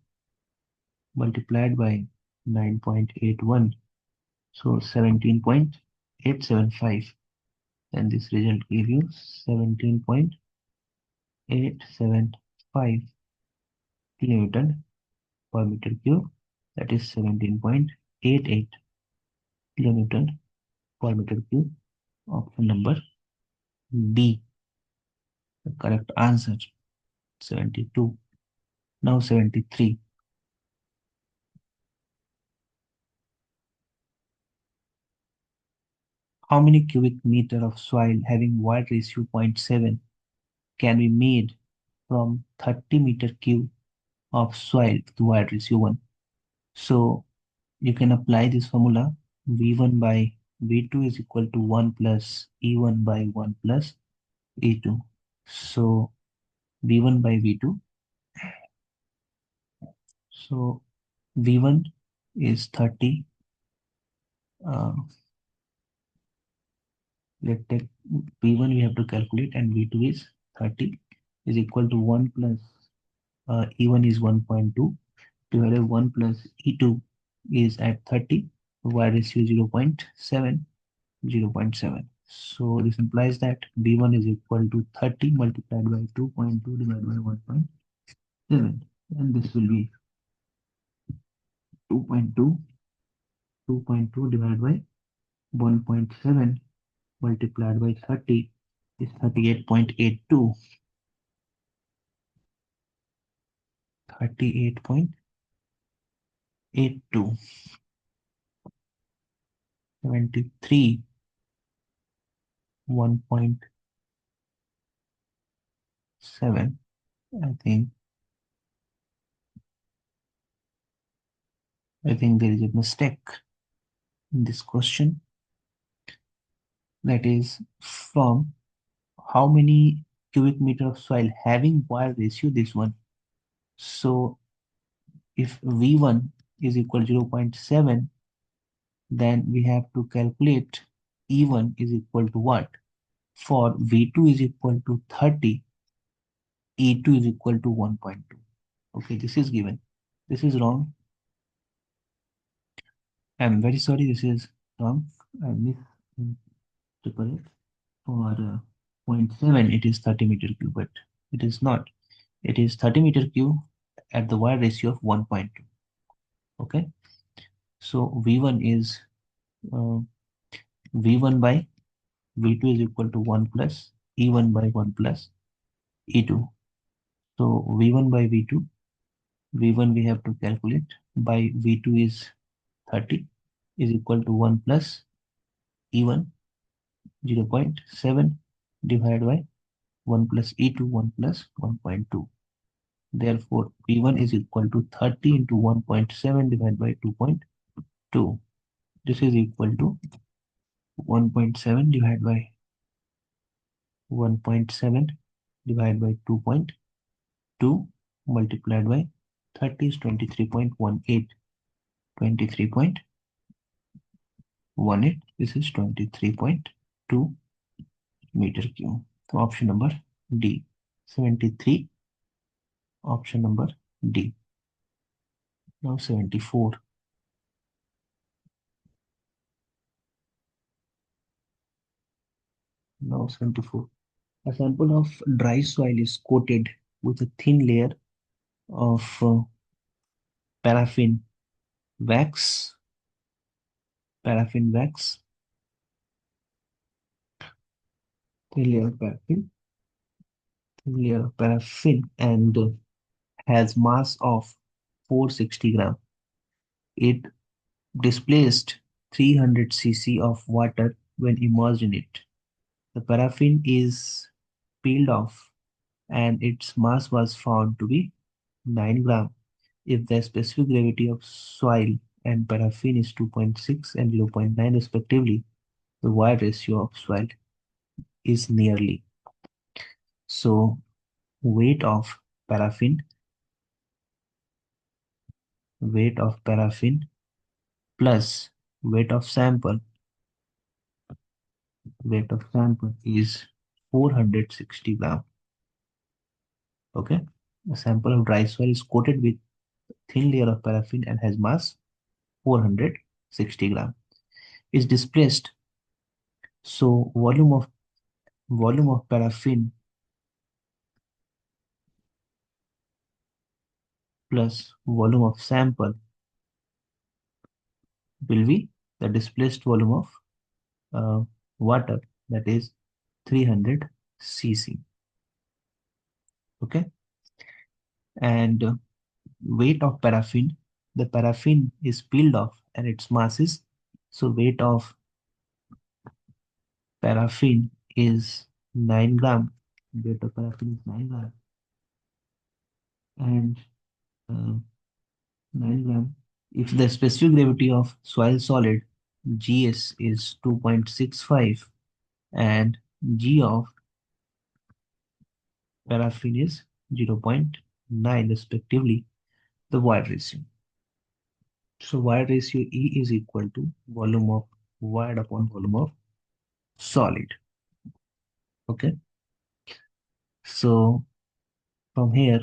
multiplied by 9.81. So 17.875, and this result give you 17.875 kilonewton per meter cube. That is 17.88 kilonewton per meter cube. Option number B, the correct answer. 72. Now 73. How many cubic meter of soil having void ratio 0.7 can be made from 30 meter cube of soil with void ratio 1? So you can apply this formula. V1 by V2 is equal to 1 plus E1 by 1 plus E2. So V1 by V2. So V1 is 30. Let's take V1 we have to calculate, and V2 is 30 is equal to 1 plus E1 is 1.2 divided by 1 plus E2 is at 30. Y ratio 0.7, 0.7. So this implies that B1 is equal to 30 multiplied by 2.2 divided by 1.7, and this will be 2.2, 2.2 divided by 1.7 multiplied by 30 is 38.82. 38.82. 73. 1.7. I think there is a mistake in this question. That is, from how many cubic meter of soil having void ratio this one. So if V1 is equal to 0.7, then we have to calculate E1 is equal to what? For V2 is equal to 30, E2 is equal to 1.2. Okay, this is given. This is wrong. I'm very sorry, this is wrong. I missed to correct. For 0.7, it is 30 meter cube, but it is not. It is 30 meter cube at the void ratio of 1.2. Okay, so V1 is uh, V1 by V2 is equal to 1 plus E1 by 1 plus E2. So V1 by V2, V1 we have to calculate by V2 is 30 is equal to 1 plus E1 0.7 divided by 1 plus E2 1 plus 1.2. Therefore, P1 is equal to 30 into 1.7 divided by 2.2. This is equal to 1.7 divided by 1.7 divided by 2.2 multiplied by 30 is 23.18. 23.18. This is 23.2 meter cube. So option number D. 73. Option number D. Now 74. Now 74. A sample of dry soil is coated with a thin layer of paraffin wax paraffin wax, thin layer of paraffin, thin layer of paraffin, and has mass of 460 gram. It displaced 300 cc of water when immersed in it. The paraffin is peeled off and its mass was found to be 9 gram. If the specific gravity of soil and paraffin is 2.6 and 0.9 respectively, the void ratio of soil is nearly. So weight of paraffin, weight of paraffin plus weight of sample, weight of sample is 460 gram. Okay. A sample of dry soil is coated with thin layer of paraffin and has mass 460 gram. Is displaced. So volume of paraffin plus volume of sample will be the displaced volume of uh, water, that is 300 cc. Okay. And weight of paraffin, the paraffin is peeled off and its mass is, so weight of paraffin is 9 gram. Weight of paraffin is 9 gram and 9 gram. If the specific gravity of soil solid Gs is 2.65 and G of paraffin is 0.9 respectively, the void ratio. So void ratio E is equal to volume of void upon volume of solid. Okay. So from here,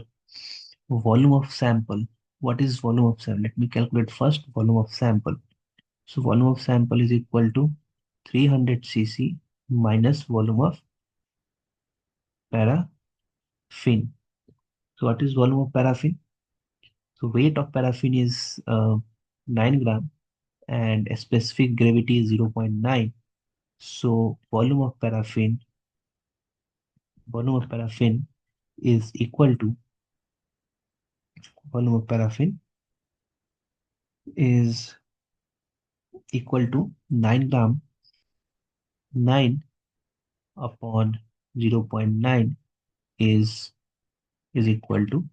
volume of sample. What is volume of sample? Let me calculate first volume of sample. So volume of sample is equal to 300 cc minus volume of paraffin. So what is volume of paraffin? So weight of paraffin is 9 gram and a specific gravity is 0.9. So volume of paraffin is equal to volume of paraffin is equal to 9 gram. 9 upon 0.9 is equal to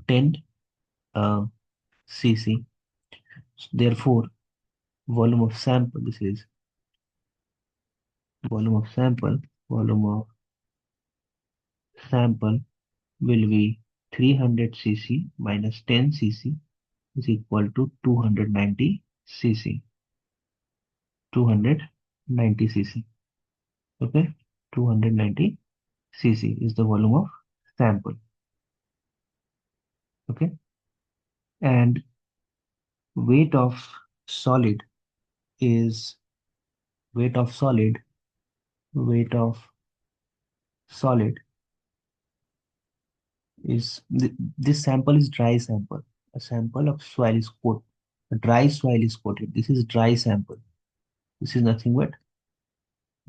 10 cc. So therefore, volume of sample, this is volume of sample, volume of sample will be 300 cc minus 10 cc is equal to 290 cc. 290 cc. Okay, 290 cc is the volume of sample. Okay, and weight of solid is weight of solid weight of solid is this sample is dry sample. A sample of soil is coated. A dry soil is coated. This is dry sample. This is nothing but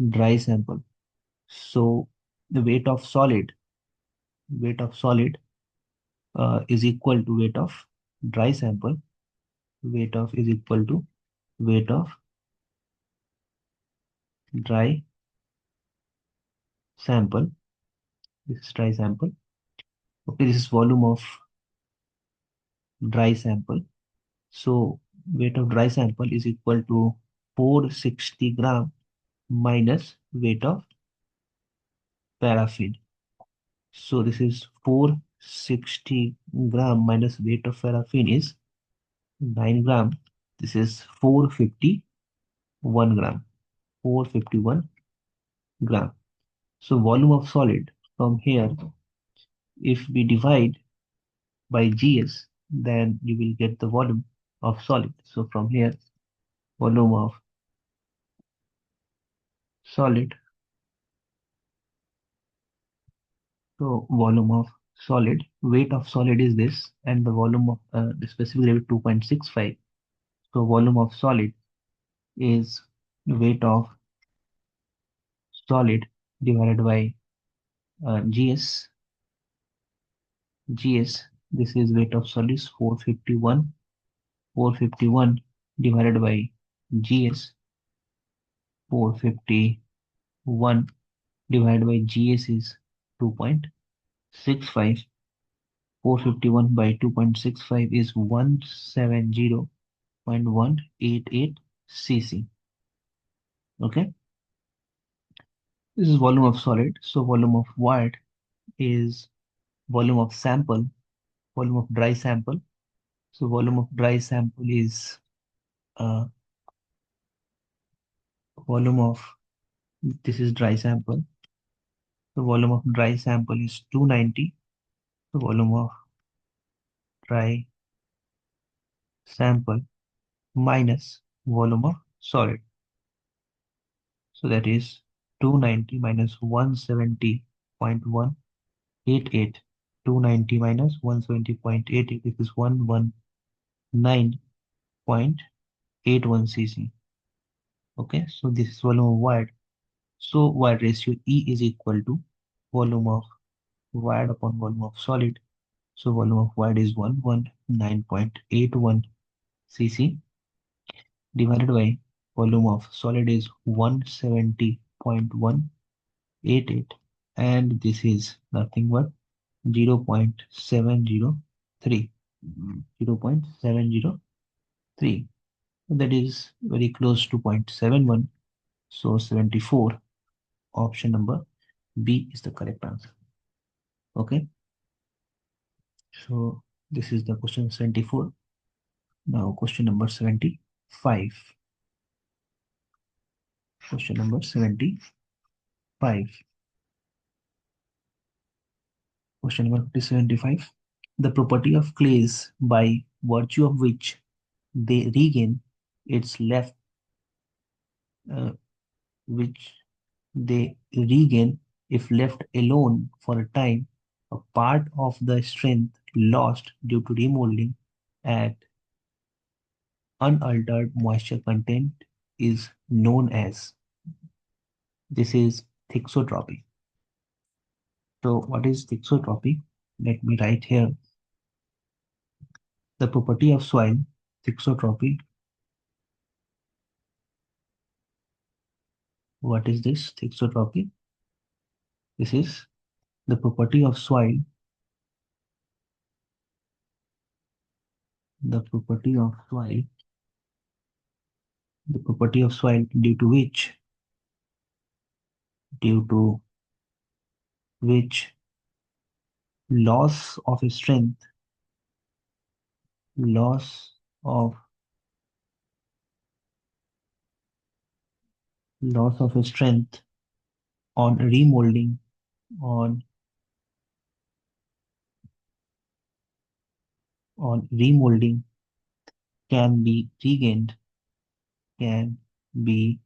dry sample. So the weight of solid is equal to weight of dry sample. Weight of is equal to weight of dry sample. This is dry sample. Okay, this is volume of dry sample. So weight of dry sample is equal to 460 gram minus weight of paraffin. So this is 460 gram minus weight of paraffin is 9 gram. This is 451 gram. 451 gram. So volume of solid from here, if we divide by GS, then you will get the volume of solid. So from here, volume of solid. So volume of solid, weight of solid is this, and the volume of the specific gravity 2.65. So volume of solid is weight of solid divided by GS. GS, this is weight of solids 451. 451 divided by GS. 451 divided by GS is 2.65. 451 by 2.65 is 170.188 cc. Okay, this is volume of solid. So volume of void is volume of sample, volume of dry sample. So volume of dry sample is uh, volume of, this is dry sample. So volume of dry sample is 290. So volume of dry sample minus volume of solid. So that is 290 minus 170.188. 290 minus 170.88. This is 119.81 cc. Okay, so this is volume of void. So void ratio E is equal to volume of void upon volume of solid. So volume of void is 119.81 cc divided by volume of solid is 170.188, and this is nothing but 0.703. 0.703. That is very close to 0.71. So 74, option number B is the correct answer. Okay, so this is the question 74. Now question number 75. Question number 75. Question number 75. The property of clays by virtue of which they regain its left, uh, which they regain if left alone for a time, a part of the strength lost due to remolding at unaltered moisture content is known as. This is thixotropy. So what is thixotropy? Let me write here. The property of soil, thixotropy. What is this thixotropy? This is the property of soil, the property of soil, the property of soil due to which loss of strength, loss of strength on remolding, on remolding can be regained, can be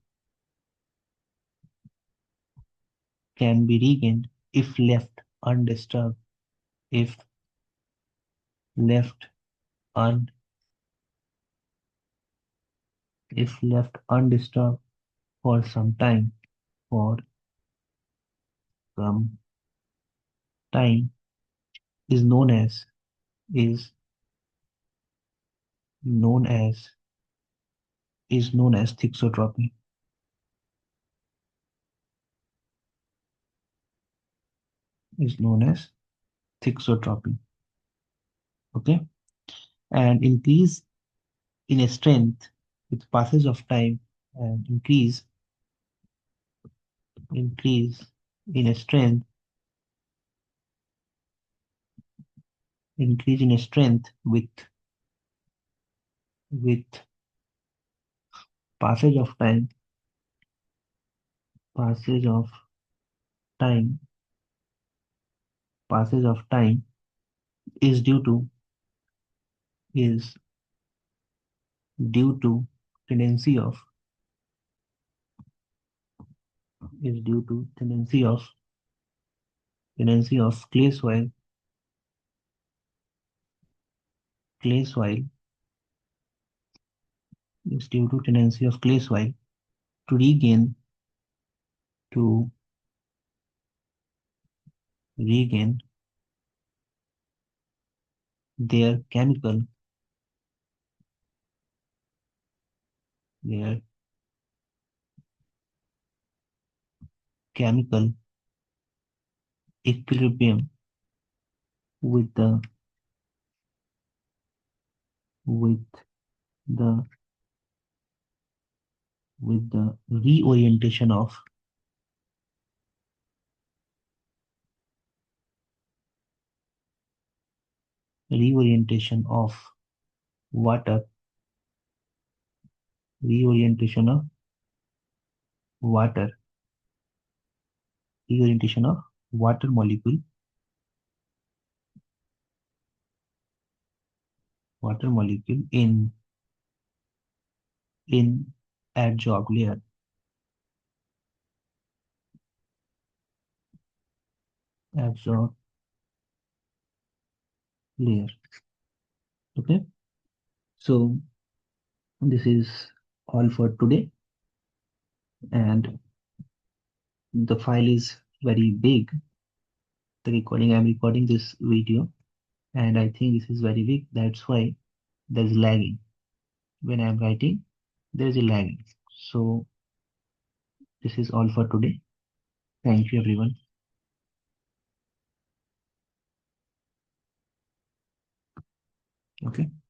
regained if left undisturbed, if left un if left undisturbed for some time, for some time, is known as, is known as thixotropy, is known as thixotropy. Okay, and increase in a strength with passage of time, and increase in a strength, increase in a strength with passage of time, passage of time, passage of time is due to, is due to tendency of, is due to tendency of clay soil It's due to tendency of clay soil to to regain their their chemical equilibrium with with the the reorientation of water reorientation of water reorientation of water molecule in adsorbed adsorbed layer. Okay, so this is all for today, and the file is very big. I'm recording this video, and I think this is very big. That's why there's lagging. When I'm writing, there's a lagging. So this is all for today. Thank you, everyone. Okay.